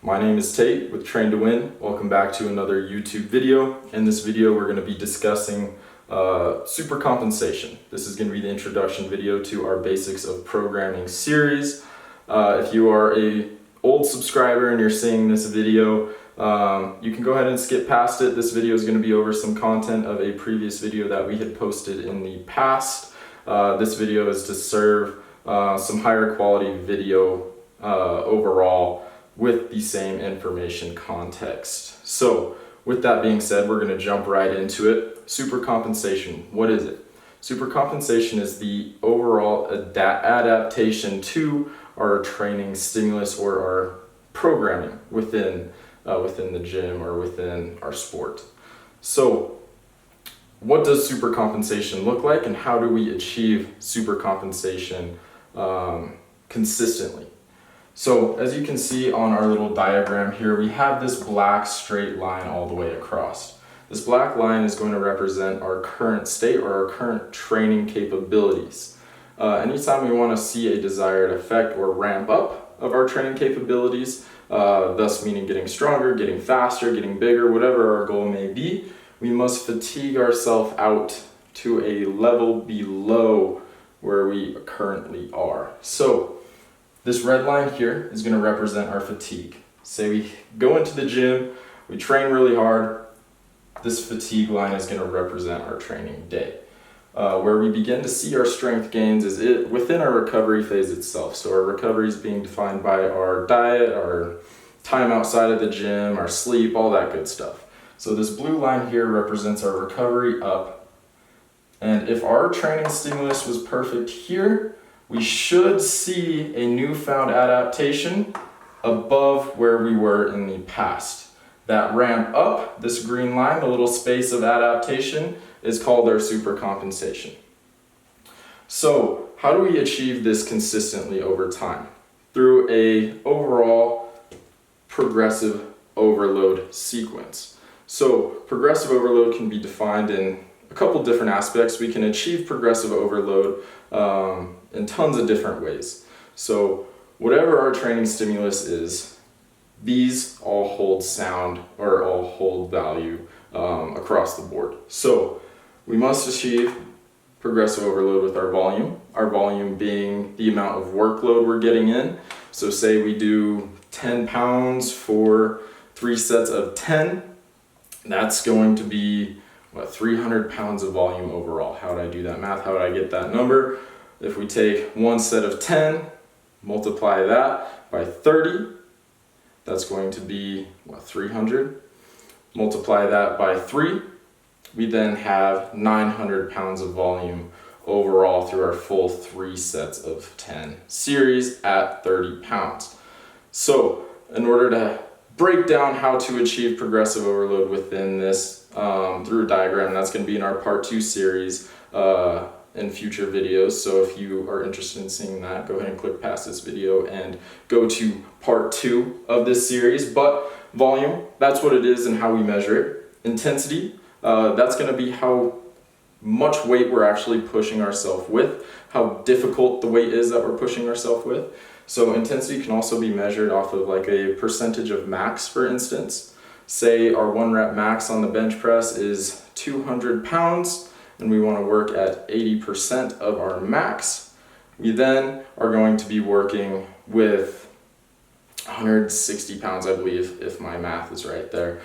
My name is Tate with Train to Win. Welcome back to another YouTube video. In this video, we're going to be discussing super compensation. This is going to be the introduction video to our Basics of Programming series. If you are an old subscriber and you're seeing this video, you can go ahead and skip past it. This video is going to be over some content of a previous video that we had posted in the past. This video is to serve some higher quality video overall with the same information context. So with that being said, we're going to jump right into it. Super compensation, what is it? Super compensation is the overall adaptation to our training stimulus or our programming within the gym or within our sport. So what does super compensation look like, and how do we achieve super compensation consistently? So as you can see on our little diagram here, we have this black straight line all the way across. This black line is going to represent our current state or our current training capabilities. Anytime we want to see a desired effect or ramp up of our training capabilities, thus meaning getting stronger, getting faster, getting bigger, whatever our goal may be, we must fatigue ourselves out to a level below where we currently are. So this red line here is going to represent our fatigue. Say we go into the gym, we train really hard, this fatigue line is going to represent our training day. Where we begin to see our strength gains is within our recovery phase itself. So our recovery is being defined by our diet, our time outside of the gym, our sleep, all that good stuff. So this blue line here represents our recovery up. And if our training stimulus was perfect here, we should see a newfound adaptation above where we were in the past. That ramp up, this green line, the little space of adaptation, is called our super compensation. So how do we achieve this consistently over time? Through a overall progressive overload sequence. So progressive overload can be defined in a couple different aspects. We can achieve progressive overload in tons of different ways. So whatever our training stimulus is, these all hold sound or all hold value across the board. So we must achieve progressive overload with our volume being the amount of workload we're getting in. So say we do 10 pounds for 3 sets of 10, that's going to be 300 pounds of volume overall. How would I do that math? How would I get that number? If we take one set of 10, multiply that by 30, that's going to be 300. Multiply that by 3, we then have 900 pounds of volume overall through our full 3 sets of 10 series at 30 pounds. So in order to break down how to achieve progressive overload within this through a diagram, that's going to be in our part 2 series in future videos. So if you are interested in seeing that, go ahead and click past this video and go to part 2 of this series. But volume, that's what it is and how we measure it. Intensity, that's going to be how much weight we're actually pushing ourselves with, how difficult the weight is that we're pushing ourselves with. So intensity can also be measured off of like a percentage of max, for instance. Say our 1 rep max on the bench press is 200 pounds and we want to work at 80% of our max. We then are going to be working with 160 pounds, I believe, if my math is right there,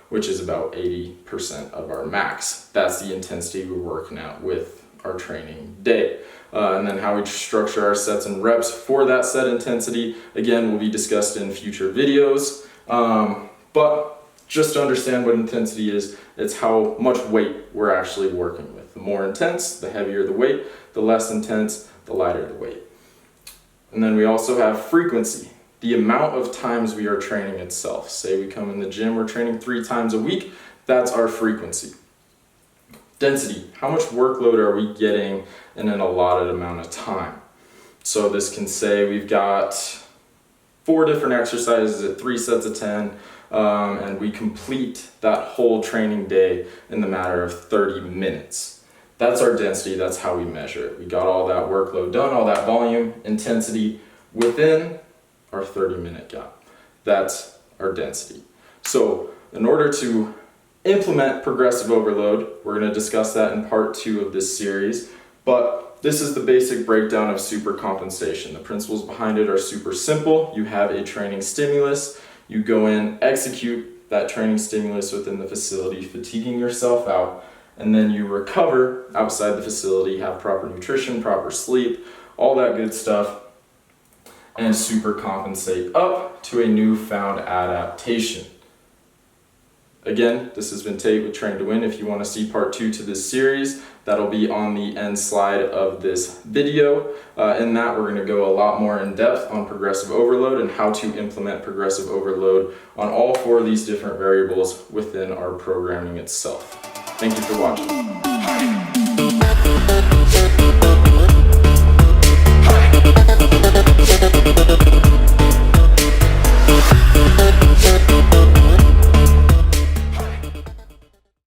which is about 80% of our max. That's the intensity we're working at with our training day. And then how we structure our sets and reps for that set intensity, again, will be discussed in future videos. But just to understand what intensity is, it's how much weight we're actually working with. The more intense, the heavier the weight. The less intense, the lighter the weight. And then we also have frequency, the amount of times we are training itself. Say we come in the gym, we're training 3 times a week, that's our frequency. Density, how much workload are we getting in an allotted amount of time? So this can say we've got 4 different exercises at 3 sets of 10, and we complete that whole training day in the matter of 30 minutes. That's our density, that's how we measure it. We got all that workload done, all that volume, intensity within our 30-minute gap. That's our density. So in order to implement progressive overload, we're going to discuss that in part 2 of this series, but this is the basic breakdown of supercompensation. The principles behind it are super simple. You have a training stimulus, you go in, execute that training stimulus within the facility, fatiguing yourself out, and then you recover outside the facility, have proper nutrition, proper sleep, all that good stuff, and supercompensate up to a newfound adaptation. Again, this has been Tate with Train to Win. If you want to see part 2 to this series, that'll be on the end slide of this video. In that, we're going to go a lot more in depth on progressive overload and how to implement progressive overload on all 4 of these different variables within our programming itself. Thank you for watching.